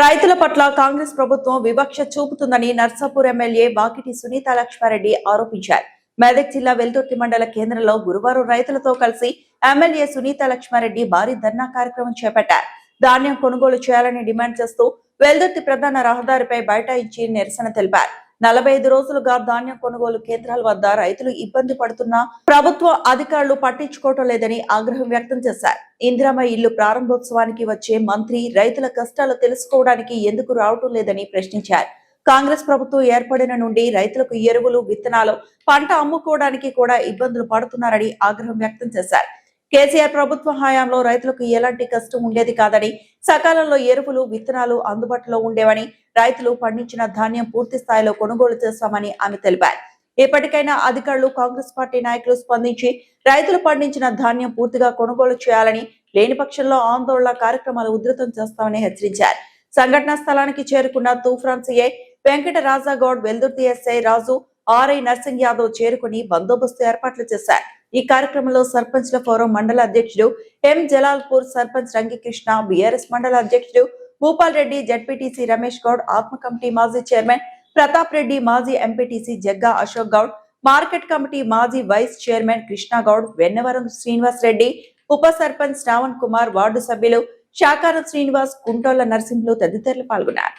రైతుల పట్ల కాంగ్రెస్ ప్రభుత్వం వివక్ష చూపుతుందని నర్సాపూర్ ఎమ్మెల్యే వాకిటి సునీత లక్ష్మారెడ్డి ఆరోపించారు. మెదక్ జిల్లా వెల్దుర్తి మండల కేంద్రంలో గురువారం రైతులతో కలిసి ఎమ్మెల్యే సునీత లక్ష్మారెడ్డి భారీ ధర్నా కార్యక్రమం చేపట్టారు. ధాన్యం కొనుగోలు చేయాలని డిమాండ్ చేస్తూ వెల్దుర్తి ప్రధాన రహదారిపై బైఠాయించి నిరసన తెలిపారు. 45 రోజులుగా ధాన్యం కొనుగోలు కేంద్రాల వద్ద రైతులు ఇబ్బంది పడుతున్నా ప్రభుత్వ అధికారులు పట్టించుకోవటం లేదని ఆగ్రహం వ్యక్తం చేశారు. ఇందిరమ్మ ఇల్లు ప్రారంభోత్సవానికి వచ్చే మంత్రి రైతుల కష్టాలు తెలుసుకోవడానికి ఎందుకు రావటం లేదని ప్రశ్నించారు. కాంగ్రెస్ ప్రభుత్వం ఏర్పడిన నుండి రైతులకు ఎరువులు, విత్తనాలు, పంట అమ్ముకోవడానికి కూడా ఇబ్బందులు పడుతున్నారని ఆగ్రహం వ్యక్తం చేశారు. కేసీఆర్ ప్రభుత్వ హయాంలో రైతులకు ఎలాంటి కష్టం ఉండేది కాదని, సకాలంలో ఎరువులు, విత్తనాలు అందుబాటులో ఉండేవని, రైతులు పండించిన ధాన్యం పూర్తి స్థాయిలో కొనుగోలు చేస్తామని ఆమె తెలిపారు. ఇప్పటికైనా అధికారులు, కాంగ్రెస్ పార్టీ నాయకులు స్పందించి రైతులు పండించిన ధాన్యం పూర్తిగా కొనుగోలు చేయాలని, లేని పక్షంలో ఆందోళన కార్యక్రమాలు ఉధృతం చేస్తామని హెచ్చరించారు. సంఘటనా స్థలానికి చేరుకున్న తూఫాన్ సిఐ వెంకట రాజాగౌడ్, వెల్దుర్తి ఎస్ఐ రాజు, ఆర్ఐ నర్సింగ్ యాదవ్ చేరుకుని బందోబస్తు ఏర్పాట్లు చేశారు. ఈ కార్యక్రమంలో సర్పంచ్ల ఫోరం మండల అధ్యక్షుడు ఎం జలాల్పూర్, సర్పంచ్ రంగికృష్ణ, బీఆర్ఎస్ మండల అధ్యక్షుడు భూపాల్ రెడ్డి, జడ్పీటీసీ రమేష్ గౌడ్, ఆత్మ కమిటీ మాజీ చైర్మన్ ప్రతాప్ రెడ్డి, మాజీ MPTC Jagga Ashok Goud, market committee మాజీ వైస్ చైర్మన్ కృష్ణ గౌడ్, వెన్నవరం శ్రీనివాస్ రెడ్డి, ఉప సర్పంచ్ శ్రావణ్ కుమార్, వార్డు సభ్యులు శాకారం శ్రీనివాస్, కుంటోళ్ల నరసింహులు తదితరులు పాల్గొన్నారు.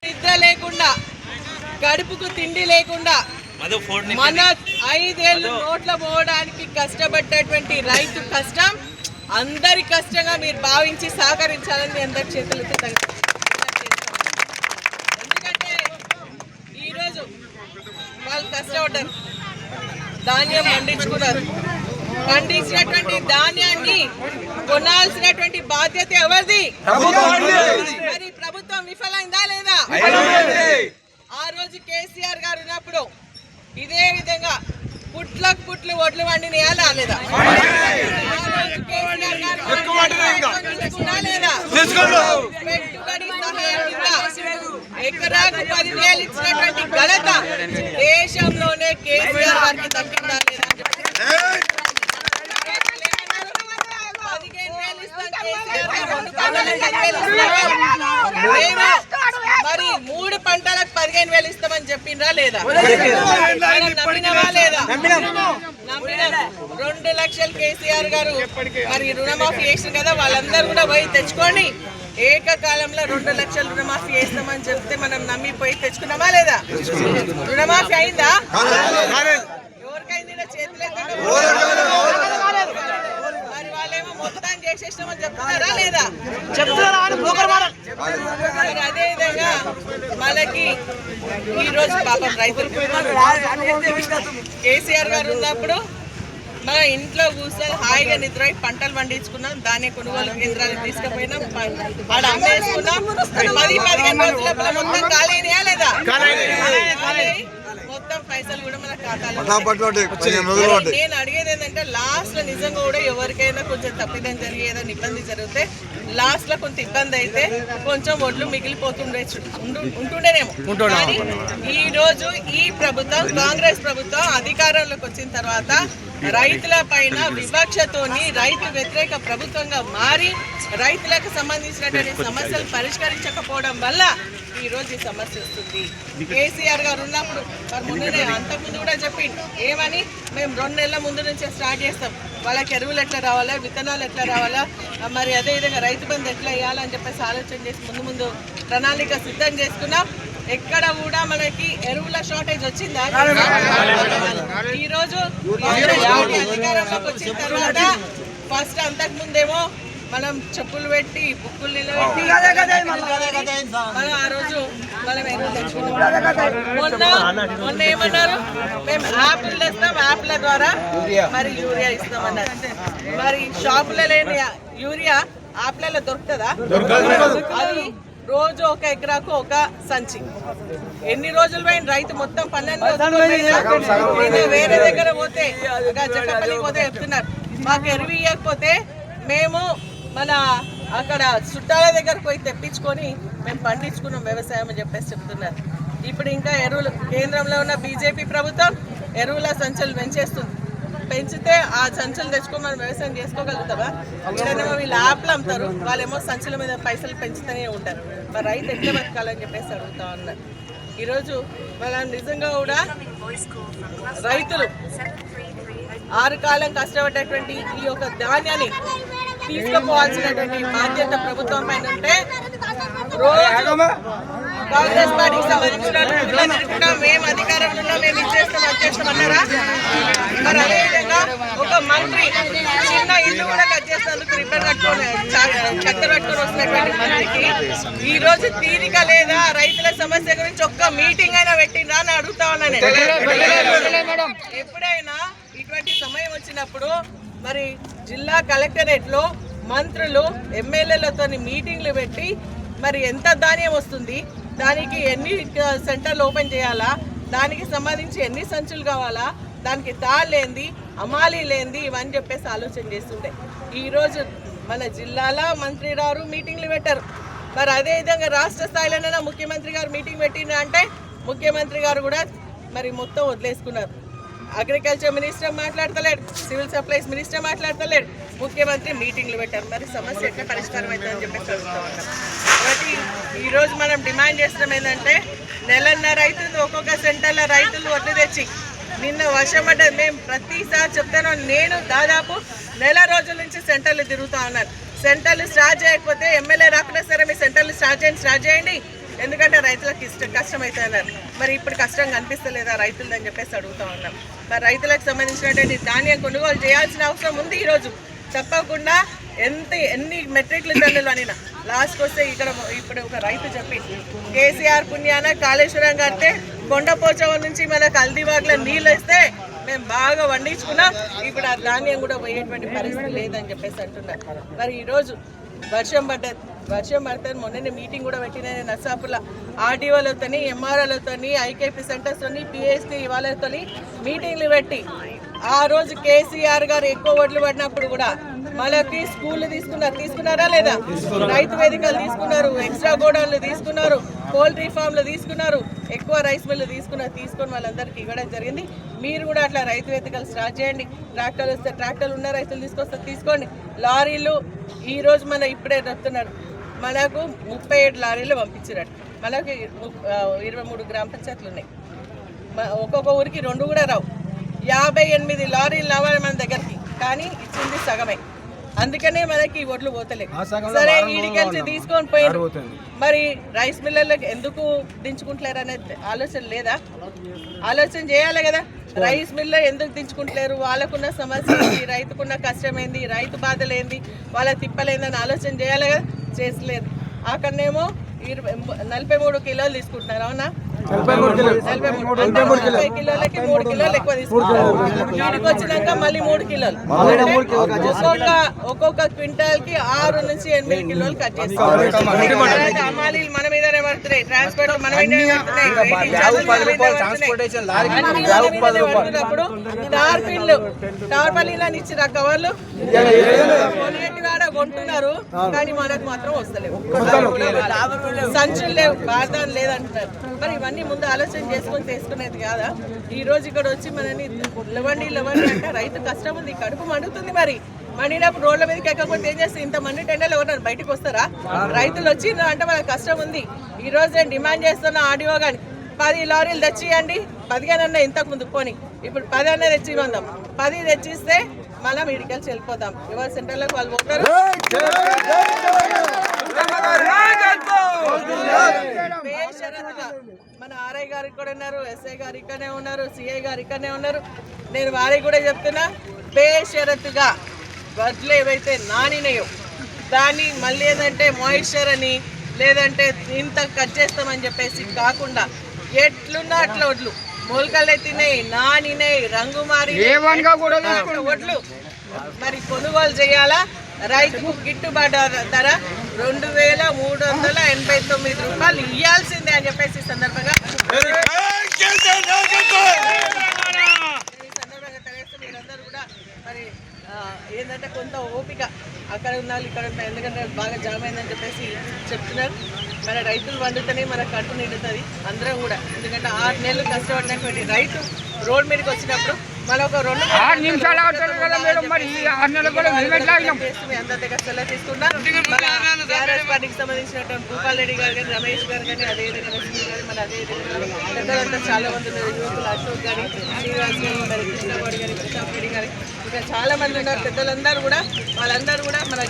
గడుపుకు తిండి లేకుండా మన 5 ఏళ్ళు నోట్ల పోవడానికి కష్టపడ్డటువంటి రైతు కష్టం అందరి కష్టంగా మీరు భావించి సహకరించాలని అందరి చేతులతో ఎందుకంటే ఈరోజు వాళ్ళు కష్టపడ్డారు, ధాన్యం పండించుకున్నారు. పండించినటువంటి ధాన్యాన్ని కొనాల్సినటువంటి బాధ్యత ఎవరిది? మరి ప్రభుత్వం విఫలైందా లేదా? ఆ రోజు కేసీఆర్ గారు ఉన్నప్పుడు ఇదే విధంగా పుట్లకు పుట్లు ఒడ్లు వండినయా లేదా? పెట్టుబడి సహాయం కింద ఎకరాకు 10,000 ఇచ్చినటువంటి ఘనత దేశంలోనే కేసీఆర్ గారికి దక్కిందా లేదా? 15,000 ఇస్తాం కేసీఆర్ మరి 3 పంటలకు 15,000 ఇస్తామని చెప్పిండ్రా లేదా? నమ్మినవా లేదా? 2 లక్షలు కేసీఆర్ గారు మరి రుణమాఫీ చేసింది కదా, వాళ్ళందరూ కూడా పోయి తెచ్చుకోండి. ఏకకాలంలో 2 లక్షలు రుణమాఫీ చేస్తామని చెప్తే మనం నమ్మిపోయి తెచ్చుకున్నామా లేదా? రుణమాఫీ అయిందా? ఎవరికైంది? చేతులే మరి వాళ్ళేమో మొత్తం చేసేస్తామని చెప్తున్నారా లేదా? అదే విధంగా మనకి ఈ రోజు పాపం రైతులు కేసీఆర్ గారు ఉన్నప్పుడు మన ఇంట్లో కూర్చొని హాయిగా నిద్రపోయి పంటలు పండించుకున్నాం, ధాన్య కొనుగోలు కేంద్రాలకు తీసుకుపోయినాం, ఆడ అమ్మేసుకున్నాం. 10-15 రోజుల మొత్తం ఖాళీనా లేదా? మొత్తం పైసలు కూడా మన ఖాతాలో. నేను అడిగేది ఏంటంటే లాస్ట్ లో నిజంగా కూడా ఎవరికైనా కొంచెం తప్పిదం జరిగి ఏదైనా ఇబ్బంది జరిగితే లాస్ట్ లో కొంత ఇబ్బంది అయితే కొంచెం ఒడ్లు ఉంటుండేనేమో. కానీ ఈ రోజు ఈ ప్రభుత్వం, కాంగ్రెస్ ప్రభుత్వం అధికారంలోకి వచ్చిన తర్వాత రైతుల పైన వివక్షతోని రైతు వ్యతిరేక ప్రభుత్వంగా మారి రైతులకు సంబంధించినటువంటి సమస్యలు పరిష్కరించకపోవడం వల్ల ఈ రోజు ఈ సమస్య వస్తుంది. కేసీఆర్ గారు ఉన్నప్పుడు మొన్ననే అంతకుముందు కూడా చెప్పిండు ఏమని, మేము 2 నెలల ముందు నుంచే స్టార్ట్ చేస్తాం, వాళ్ళకి ఎరువులు ఎట్లా రావాలా, విత్తనాలు ఎట్లా రావాలా, మరి అదేవిధంగా రైతు బంధు ఎట్లా వేయాలని చెప్పేసి ఆలోచన చేసి ముందు ప్రణాళిక సిద్ధం చేసుకున్నాం. ఎక్కడ కూడా మనకి ఎరువుల షార్టేజ్ వచ్చిందా? ఈ రోజు అధికారంలోకి వచ్చిన తర్వాత ఫస్ట్ అంతకు ముందేమో మనం చెప్పులు పెట్టి బుక్కులు నిలబెట్టి మనం ఆ రోజు మనం ఎరువులు తెచ్చుకున్నాం. మొన్న ఏమన్నారు, మేము యాప్లు తెస్తాం, యాప్ల ద్వారా మరి యూరియా ఇస్తామన్నారు. మరి షాపులో లేని యూరియా యాప్లలో దొరుకుతుందా? అది రోజు 1 ఎకరాకు 1 సంచి. ఎన్ని రోజులు పోయిన రైతు మొత్తం 12 వేరే దగ్గర పోతే జక్కపల్లికి పోతే చెప్తున్నారు మాకు ఎరువు ఇవ్వకపోతే మేము మన అక్కడ చుట్టాల దగ్గరకు పోయి తెప్పించుకొని మేము పండించుకున్నాం వ్యవసాయం అని చెప్పేసి చెప్తున్నారు. ఇప్పుడు ఇంకా ఎరువులు కేంద్రంలో ఉన్న బీజేపీ ప్రభుత్వం ఎరువుల సంచులు పెంచేస్తుంది. పెంచితే ఆ సంచులు తెచ్చుకొని మనం వ్యవసాయం చేసుకోగలుగుతావా? వీళ్ళేమో వీళ్ళు యాప్లు అమ్ముతారు, వాళ్ళేమో సంచుల మీద పైసలు పెంచుతూనే ఉంటారు. మరి రైతు ఎట్లా బతకాలని చెప్పేసి అడుగుతా ఉన్నారు. ఈరోజు మనం నిజంగా కూడా రైతులు 6 కాలం కష్టపడ్డటువంటి ఈ యొక్క ధాన్యాన్ని తీసుకుపోవాల్సినటువంటి బాధ్యత ప్రభుత్వం పైన ఉంటే రోజు కాంగ్రెస్ పార్టీకి సంబంధించిన మేము అధికారంలో ఉన్నాం, మేము ఇచ్చేస్తాం వచ్చేస్తాం అన్నారా? మరి అదేవిధంగా ఒక మంత్రి చిన్న ఇల్లు కూడా కట్ చేసినందుకు రిబ్బన్ కట్టుకొని కత్తెర పట్టుకొని వస్తున్నటువంటి మంత్రికి ఈ రోజు తీరిక లేదా? రైతుల సమస్య గురించి ఒక్క మీటింగ్ అయినా పెట్టిండ్రా అని అడుగుతా ఉన్నాను. ఎప్పుడైనా ఇటువంటి సమయం వచ్చినప్పుడు మరి జిల్లా కలెక్టరేట్ లో మంత్రులు ఎమ్మెల్యేలతో మీటింగ్లు పెట్టి మరి ఎంత ధాన్యం వస్తుంది, దానికి ఎన్ని సెంటర్లు ఓపెన్ చేయాలా, దానికి సంబంధించి ఎన్ని సంచులు కావాలా, దానికి తాళ్ళేంది, అమాలి లేంది, ఇవన్నీ చెప్పేసి ఆలోచన చేస్తుండే. ఈరోజు మన జిల్లాలో మంత్రి గారు మీటింగ్లు పెట్టారు. మరి అదేవిధంగా రాష్ట్ర స్థాయిలోనైనా ముఖ్యమంత్రి గారు మీటింగ్ పెట్టిండ్రు అంటే ముఖ్యమంత్రి గారు కూడా మరి మొత్తం వదిలేసుకున్నారు. అగ్రికల్చర్ మినిస్టర్ మాట్లాడతలేడు, సివిల్ సప్లైస్ మినిస్టర్ మాట్లాడతలేడు, ముఖ్యమంత్రి మీటింగ్లు పెట్టారు. మరి సమస్య ఎట్లా పరిష్కారం అవుతుందని చెప్పేసి అడుగుతా ఉన్నాం. కాబట్టి ఈరోజు మనం డిమాండ్ చేస్తున్నాం ఏంటంటే నెలన్నర రైతులు ఒక్కొక్క సెంటర్లో రైతులు వడ్లు తెచ్చి నిన్న వర్షం పడ్డది. మేము ప్రతిసారి చెప్తాను, నేను దాదాపు నెల రోజుల నుంచి సెంటర్లు తిరుగుతూ ఉన్నాను. సెంటర్లు స్టార్ట్ చేయకపోతే ఎమ్మెల్యే రాకుండా సరే మీ సెంటర్లు స్టార్ట్ చేయండి, ఎందుకంటే రైతులకు కష్టం అవుతున్నారు. మరి ఇప్పుడు కష్టం కనిపిస్తలేదా రైతులదని చెప్పేసి అడుగుతూ ఉన్నాం. మరి రైతులకు సంబంధించినటువంటి ధాన్యం కొనుగోలు చేయాల్సిన అవసరం ఉంది. ఈరోజు తప్పకుండా ఎన్ని మెట్రిక్ల టన్నులు అనినా లాస్ట్కి వస్తే ఇక్కడ ఇప్పుడు ఒక రైతు చెప్పి కేసీఆర్ పుణ్యాన కాళేశ్వరం కడితే కొండపోచవ నుంచి మనకు హల్దీబాగ్లో నీళ్ళు ఇస్తే మేము బాగా వండించుకున్నాం, ఇప్పుడు ఆ ధాన్యం కూడా పోయేటువంటి పరిస్థితి లేదని చెప్పేసి అంటున్నారు. మరి ఈరోజు వర్షం పడితే మొన్ననే మీటింగ్ కూడా పెట్టిన నర్సాపుర్లో ఆర్డీఓలతో, ఎంఆర్ఓలతో, ఐకేపీ సెంటర్స్తో, పిఎస్టీ వాళ్ళతో మీటింగ్లు పెట్టి ఆ రోజు కేసీఆర్ గారు ఎక్కువ ఓట్లు పడినప్పుడు కూడా మనకి స్కూళ్ళు తీసుకున్నారా లేదా? రైతు వేదికలు తీసుకున్నారు, ఎక్స్ట్రా గోడౌన్లు తీసుకున్నారు, పౌల్ట్రీ ఫామ్లు తీసుకున్నారు, ఎక్కువ రైస్ మిల్లు తీసుకొని వాళ్ళందరికీ ఇవ్వడం జరిగింది. మీరు కూడా అట్లా రైతు వేదికలు స్టార్ట్ చేయండి. ట్రాక్టర్లు వస్తే ట్రాక్టర్లు ఉన్న రైతులు తీసుకోండి. లారీలు ఈరోజు ఇప్పుడే చెప్తున్నారు మనకు 37 లారీలు పంపించారు. మనకి 23 గ్రామ పంచాయతీలు ఉన్నాయి. ఒక్కొక్క ఊరికి 2 కూడా రావు. 58 లారీలు రావాలి మన దగ్గరికి, కానీ ఇచ్చింది సగమే. అందుకనే మనకి ఒడ్లు పోతలే. సరే ఈడికెళ్ళి తీసుకొని పోయారు, మరి రైస్ మిల్లర్లకు ఎందుకు దించుకుంటలేరు అనే ఆలోచన లేదా? ఆలోచన చేయాలి కదా. రైస్ మిల్లర్ ఎందుకు దించుకుంటలేరు, వాళ్ళకున్న సమస్య ఏంది, రైతుకున్న కష్టం ఏంది, రైతు బాధలేంది, వాళ్ళ తిప్పలేందని ఆలోచన చేయాలి కదా. చేసలేదు. అక్కడనేమో 43 కిలోలు తీసుకుంటున్నారు. అవునా? 40 కిలోలకి 3 కిలోలు ఎక్కువ తీసుకుంటారు. వీడికి వచ్చినాక మళ్ళీ 3 కిలోలు, ఒక్కొక్క క్వింటాల్ కి 6 నుంచి 8 కిలోలు కట్ చేస్తారు. అమ్మాలీలు మన మీదనే పడుతున్నాయి, ట్రాన్స్పోర్ట్ మన మీదనే పడుతున్నప్పుడు టార్పలీలను ఇచ్చిన కవర్లు కొంటున్నారు, కానీ మనకు మాత్రం వస్తలేవు. సంచులు లేవు, బాధ లేదంటున్నారు. మరి ఇవన్నీ ముందు ఆలోచన తీసుకునేది కాదా? ఈ రోజు ఇక్కడ వచ్చి మనని లవండి అంటే రైతు కష్టం ఉంది, కడుపు మండుతుంది. మరి మండినప్పుడు రోడ్ల మీదకి ఎక్కకపోతే ఏం చేస్తే ఇంతమంది టెండర్లు ఎవరైనా బయటకు వస్తారా? రైతులు వచ్చి అంటే మనకు కష్టం ఉంది. ఈ రోజు నేను డిమాండ్ చేస్తున్నా ఆడియో కానీ 10 లారీలు తెచ్చియండి. 10 అన్నా ఇంతకు ముందు పోనీ, ఇప్పుడు 10 అన్నా తెచ్చి వందాం. 10 తెచ్చిస్తే మనం ఇడికెళ్ళి వెళ్ళిపోతాం. ఎవరి సెంటర్లకు వాళ్ళు పోతారు. మన ఆర్ఐ గారు ఇక్కడ ఉన్నారు, ఎస్ఐ గారు ఇక్కడనే ఉన్నారు, సిఐ గారు ఇక్కడనే ఉన్నారు. నేను వారికి కూడా చెప్తున్నా, బేషరతుగా వడ్లు ఏవైతే నానినాయో దాన్ని మళ్ళీ ఏదంటే మాయిశ్చర్ అని లేదంటే ఇంత కట్ చేస్తామని చెప్పేసి కాకుండా ఎట్లున్నా అట్లా వడ్లు మొలకలు తిన్నాయి, నానినాయి, రంగు మారి వడ్లు మరి కొనుగోలు చేయాలా. రైతుకు గిట్టుబాటు ధర 2389 రూపాయలు ఇవ్వాల్సిందే అని చెప్పేసి ఈ సందర్భంగా మీరందరూ కూడా మరి ఏంటంటే కొంత ఓపిక అక్కడ ఉన్నారు ఇక్కడ ఉన్నారు, ఎందుకంటే బాగా జామ్ అయిందని చెప్పేసి చెప్తున్నారు. మన రైతులు వండుతూనే మన కడుపు నిండుతుంది అందరం కూడా. ఎందుకంటే 6 నెలలు కష్టపడినటువంటి రైతు రోడ్ మీదకి వచ్చినప్పుడు మన ఒక 2 నిమిషాలు అవుతుంది కదా మేడం, మరి 6 నెలలు కూడా మేము ఎట్లా అయినాం? మీ అందరి దగ్గర సెలవు తీసుకున్నారు. టీఆర్ఎస్ పార్టీకి సంబంధించినటువంటి భూపాల్ రెడ్డి గారు కానీ, రమేష్ గారు కానీ, అదేవిధంగా లక్ష్మీ గారు, మన అదేవిధంగా పెద్దలంతా చాలా మంది ఉన్నారు. యువకులు అశోక్ గారి, శ్రీనివాస్ గారు ఉన్నారు, కృష్ణగౌడ్ గారి, ప్రతాప్ రెడ్డి గారి, ఇంకా చాలా మంది ఉన్నారు. పెద్దలందరూ కూడా వాళ్ళందరూ కూడా మన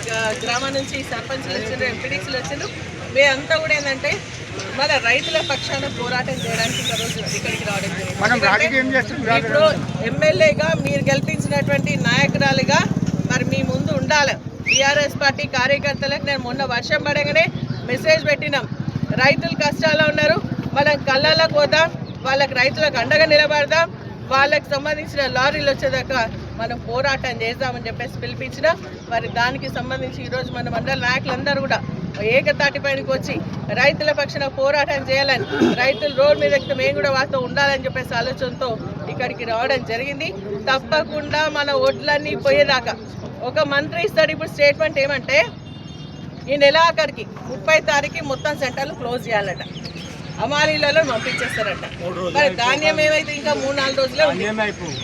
గ్రామం నుంచి సర్పంచ్లు వచ్చిండ్రు, ఎంపీడీసీలు వచ్చిండ్రు. మేమంతా కూడా ఏంటంటే మన రైతుల పక్షాన పోరాటం చేయడానికి ఈరోజు ఇక్కడికి రావడం జరిగింది. ఇప్పుడు ఎమ్మెల్యేగా మీరు గెలిపించినటువంటి నాయకురాలుగా మరి మీ ముందు ఉండాలి. టీఆర్ఎస్ పార్టీ కార్యకర్తలకు నేను మొన్న వర్షం పడగానే మెసేజ్ పెట్టినాం, రైతులు కష్టాల్లో ఉన్నారు, మనం కళ్ళకు పోదాం, వాళ్ళకి రైతులకు అండగా నిలబడదాం, వాళ్ళకి సంబంధించిన లారీలు వచ్చేదాకా మనం పోరాటం చేద్దామని చెప్పేసి పిలిపించిన. మరి దానికి సంబంధించి ఈరోజు మన మండల నాయకులందరూ కూడా ఏకతాటి పైనకి వచ్చి రైతుల పక్షాన పోరాటం చేయాలని, రైతులు రోడ్డు మీద ఎక్కితే మేము కూడా వాటితో ఉండాలని చెప్పేసి ఆలోచనతో ఇక్కడికి రావడం జరిగింది. తప్పకుండా మన ఓట్లన్నీ పోయేదాకా ఒక మంత్రి ఇస్తాడు. ఇప్పుడు స్టేట్మెంట్ ఏమంటే ఈ నెలాఖరికి 30 తారీఖు మొత్తం సెంటర్లు క్లోజ్ చేయాలట, అమాలీలలో పంపించేస్తారట. మరి ధాన్యం ఏమైతే ఇంకా 3-4 రోజులే ఉంది.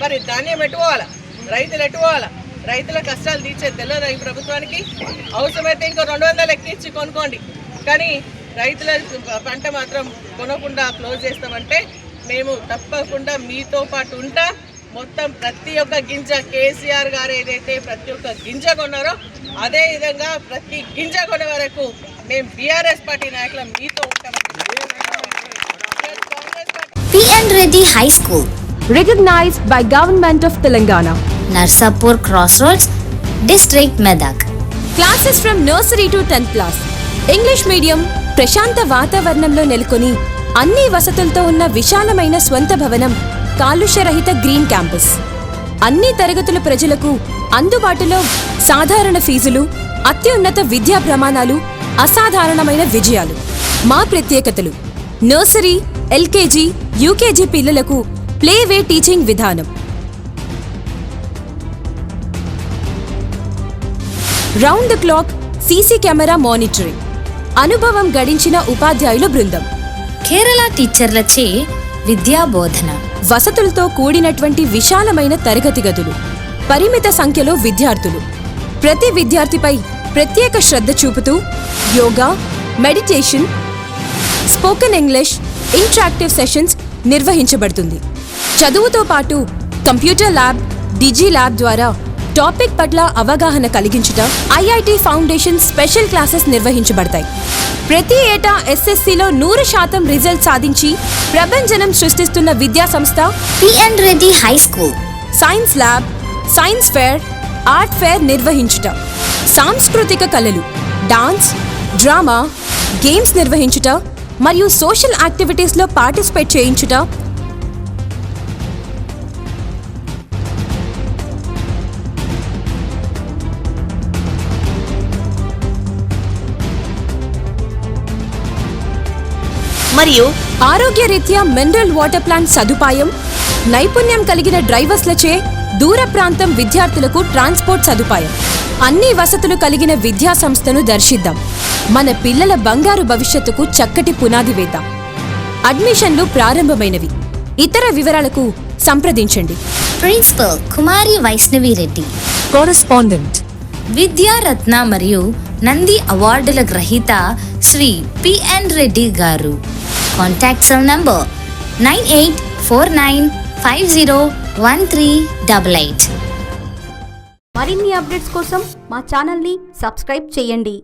మరి ధాన్యం ఎట్టుకోవాలా, రైతులు ఎట్టుకోవాలా, రైతుల కష్టాలు తీర్చే తెలియదు ఈ ప్రభుత్వానికి. అవసరమైతే ఇంకో 200 ఎక్కించి కొనుక్కోండి, కానీ రైతుల పంట మాత్రం కొనకుండా క్లోజ్ చేస్తామంటే మేము తప్పకుండా మీతో పాటు ఉంటా. మొత్తం ప్రతి ఒక్క గింజ కేసీఆర్ గారు ఏదైతే ప్రతి ఒక్క గింజ కొన్నారో అదే విధంగా ప్రతి గింజ కొనే వరకు మేము బీఆర్ఎస్ పార్టీ నాయకులు మీతో ఉంటాం. P.N. Reddy High School, recognized by Government of Telangana. Narsapur Crossroads, District Medak. Classes from nursery to 10th class. English medium, ప్రశాంత వాతావరణంలో నెలకొని అన్ని వసతులతో ఉన్న విశాలమైన స్వంత భవనం, కాలుష్యరహిత గ్రీన్ క్యాంపస్. అన్ని తరగతుల ప్రజలకు అందుబాటులో సాధారణ ఫీజులు, అత్యున్నత విద్యా ప్రమాణాలు, అసాధారణమైన విజయాలు. మా ప్రత్యేకతలు: నర్సరీ, ఎల్కేజీ, యూకేజీ పిల్లలకు ప్లేవే టీచింగ్ విధానం, round the clock CC camera monitoring, అనుభవం గడించిన ఉపాధ్యాయుల బృందం, కేరళ టీచర్లచే విద్యా బోధన, వసతులతో కూడినటువంటి విశాలమైన తరగతి గదులు, పరిమిత సంఖ్యలో విద్యార్థులు. ప్రతి విద్యార్థిపై ప్రత్యేక శ్రద్ధ చూపుతూ yoga, meditation, spoken English, interactive sessions నిర్వహించబడుతుంది. చదువుతో పాటు కంప్యూటర్ ల్యాబ్, డిజీ ల్యాబ్ ద్వారా టాపిక్ పట్ల అవగాహన కలిగించుట, ఐఐటి ఫౌండేషన్ స్పెషల్ క్లాసెస్ నిర్వహించబడతాయి. ప్రతి ఏటా ఎస్ఎస్సిలో 100% రిజల్ట్ సాధించి ప్రభంజనం సృష్టిస్తున్న విద్యా సంస్థ P.N. Reddy High School. Science lab, science fair, art fair నిర్వహించుట, సాంస్కృతిక కళలు, డాన్స్, డ్రామా, గేమ్స్ నిర్వహించుట మరియు సోషల్ యాక్టివిటీస్లో పార్టిసిపేట్ చేయించుట, మరియు ఆరోగ్యరీత్యా మినరల్ వాటర్ ప్లాంట్ సదుపాయం, నైపుణ్యం కలిగిన డ్రైవర్స్లచే దూర ప్రాంతం విద్యార్థులకు ట్రాన్స్పోర్ట్ సదుపాయం. అన్ని వసతులు కలిగిన విద్యా సంస్థను దర్శిద్దాం. మన పిల్లల బంగారు భవిష్యత్తుకు చక్కటి పునాది వేద్దాం. అడ్మిషన్లు ప్రారంభమైనవి. ఇతర వివరాలకు సంప్రదించండి. ప్రిన్సిపల్ కుమారి వైష్ణవి రెడ్డి, కరెస్పాండెంట్ విద్యారత్న మరియు నంది అవార్డుల గ్రహీత శ్రీ P.N. రెడ్డి గారు. Contact cell number 9849501388. మరిన్ని అప్డేట్స్ కోసం మా ఛానల్ని సబ్స్క్రైబ్ చేయండి.